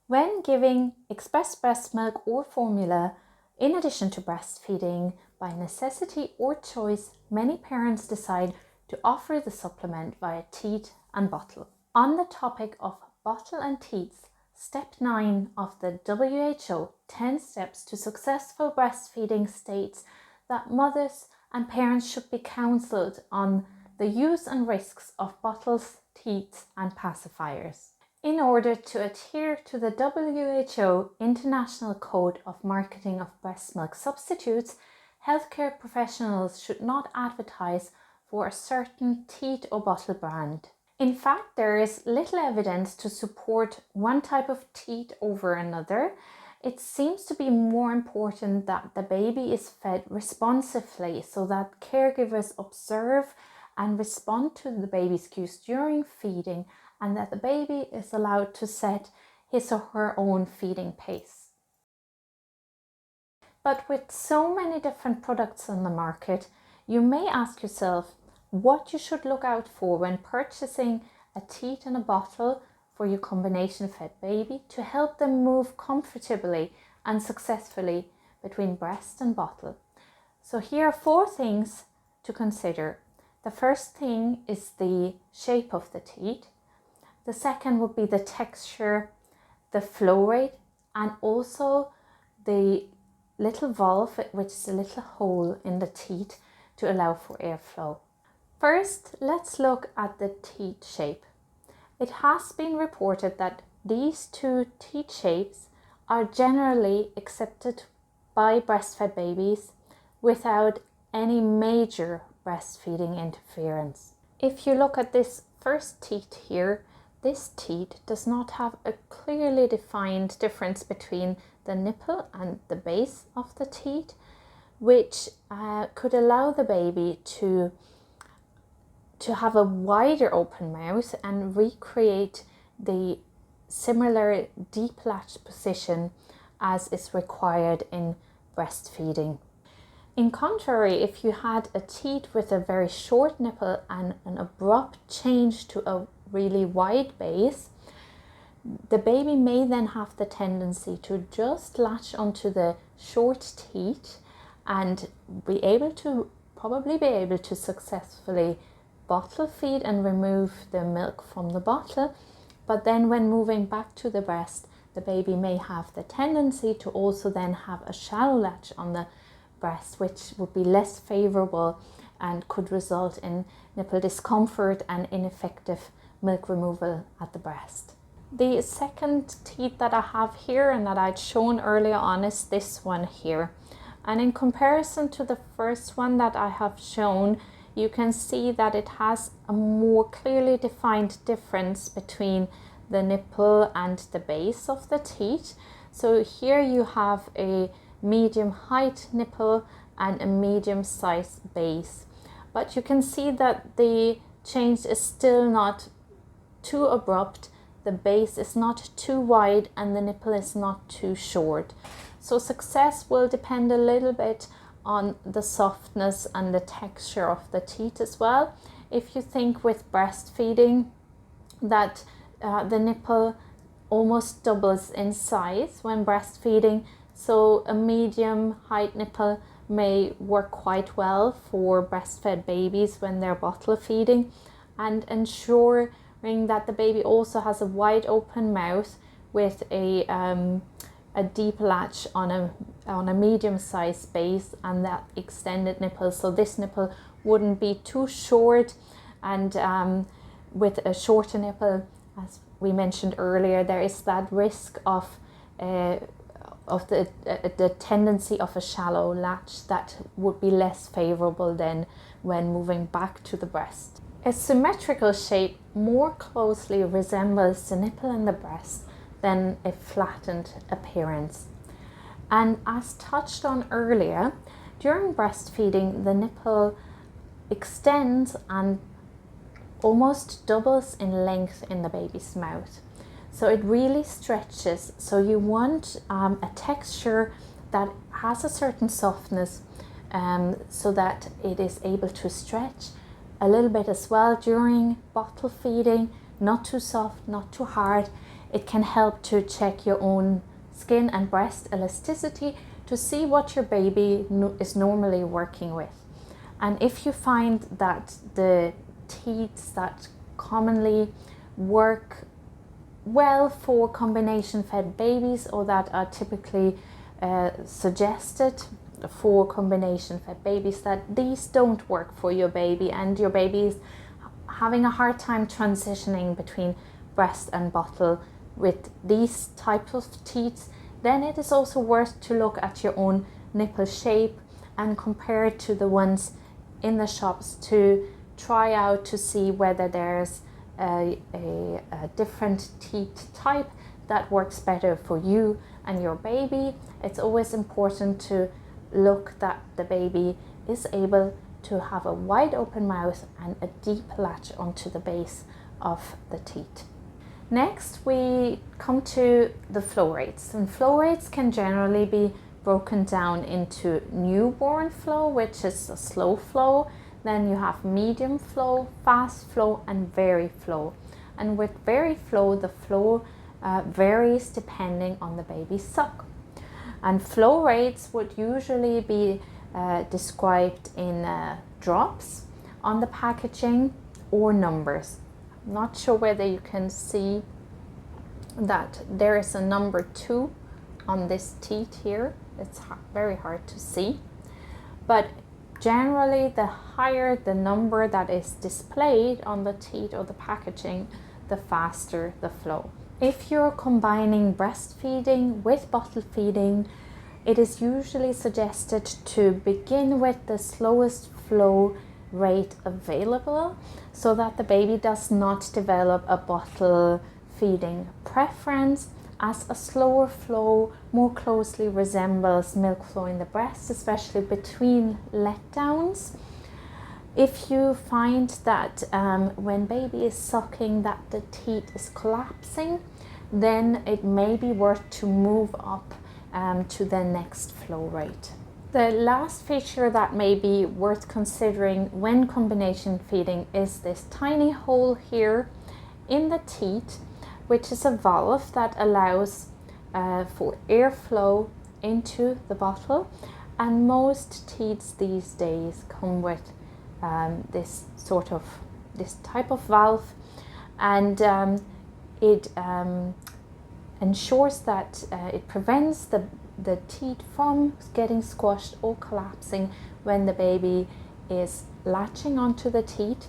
When giving express breast milk or formula, in addition to breastfeeding, by necessity or choice, many parents decide to offer the supplement via teat and bottle. On the topic of bottle and teats, Step 9 of the WHO 10 Steps to Successful Breastfeeding states that mothers and parents should be counselled on the use and risks of bottles, teats and pacifiers. In order to adhere to the WHO International Code of Marketing of Breast Milk Substitutes, healthcare professionals should not advertise for a certain teat or bottle brand. In fact, there is little evidence to support one type of teat over another. It seems to be more important that the baby is fed responsively so that caregivers observe and respond to the baby's cues during feeding, and that the baby is allowed to set his or her own feeding pace. But with so many different products on the market, you may ask yourself what you should look out for when purchasing a teat and a bottle for your combination fed baby to help them move comfortably and successfully between breast and bottle. So here are 4 things to consider. The first thing is the shape of the teat. The second would be the texture, the flow rate, and also the little valve, which is a little hole in the teat to allow for airflow. First, let's look at the teat shape. It has been reported that these 2 teat shapes are generally accepted by breastfed babies without any major breastfeeding interference. If you look at this first teat here, this teat does not have a clearly defined difference between the nipple and the base of the teat, which could allow the baby to have a wider open mouth and recreate the similar deep latch position as is required in breastfeeding. In contrary, if you had a teat with a very short nipple and an abrupt change to a really wide base, the baby may then have the tendency to just latch onto the short teat and probably be able to successfully bottle feed and remove the milk from the bottle. But then when moving back to the breast, the baby may have the tendency to also then have a shallow latch on the breast, which would be less favorable and could result in nipple discomfort and ineffective milk removal at the breast. The second teat that I have here and that I'd shown earlier on is this one here. And in comparison to the first one that I have shown, you can see that it has a more clearly defined difference between the nipple and the base of the teat. So here you have a medium height nipple and a medium size base. But you can see that the change is still not too abrupt, the base is not too wide and the nipple is not too short. So success will depend a little bit on the softness and the texture of the teat as well. If you think with breastfeeding that the nipple almost doubles in size when breastfeeding, so a medium height nipple may work quite well for breastfed babies when they're bottle feeding, and ensuring that the baby also has a wide open mouth with a deep latch on a medium sized base and that extended nipple. So this nipple wouldn't be too short, and with a shorter nipple, as we mentioned earlier, there is that risk of the tendency of a shallow latch that would be less favorable than when moving back to the breast. A symmetrical shape more closely resembles the nipple and the breast than a flattened appearance. And as touched on earlier, during breastfeeding, the nipple extends and almost doubles in length in the baby's mouth. So it really stretches. So you want a texture that has a certain softness so that it is able to stretch a little bit as well during bottle feeding, not too soft, not too hard. It can help to check your own skin and breast elasticity to see what your baby is normally working with. And if you find that the teats that commonly work well for combination fed babies, or that are typically suggested for combination fed babies, that these don't work for your baby and your baby is having a hard time transitioning between breast and bottle with these types of teats, then it is also worth to look at your own nipple shape and compare it to the ones in the shops to try out to see whether there's a different teat type that works better for you and your baby. It's always important to look that the baby is able to have a wide open mouth and a deep latch onto the base of the teat. Next, we come to the flow rates, and flow rates can generally be broken down into newborn flow, which is a slow flow. Then you have medium flow, fast flow, and very flow. And with very flow, the flow varies depending on the baby's suck. And flow rates would usually be described in drops on the packaging or numbers. I'm not sure whether you can see that there is a number 2 on this teat here. It's very hard to see, but generally the higher the number that is displayed on the teat or the packaging, the faster the flow. If you're combining breastfeeding with bottle feeding, it is usually suggested to begin with the slowest flow rate available so that the baby does not develop a bottle feeding preference, as a slower flow more closely resembles milk flow in the breast, especially between letdowns. If you find that when baby is sucking that the teat is collapsing, then it may be worth to move up to the next flow rate. The last feature that may be worth considering when combination feeding is this tiny hole here in the teat, which is a valve that allows for airflow into the bottle. And most teats these days come with this type of valve, and it ensures that it prevents the teat from getting squashed or collapsing when the baby is latching onto the teat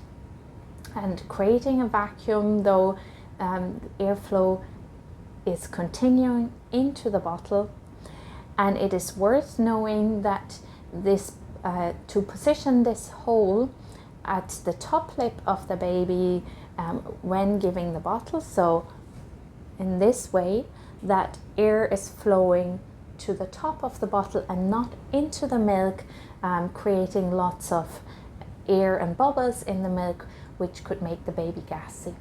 and creating a vacuum, though airflow is continuing into the bottle. And it is worth knowing that this to position this hole at the top lip of the baby when giving the bottle, so in this way that air is flowing to the top of the bottle and not into the milk, creating lots of air and bubbles in the milk, which could make the baby gassy.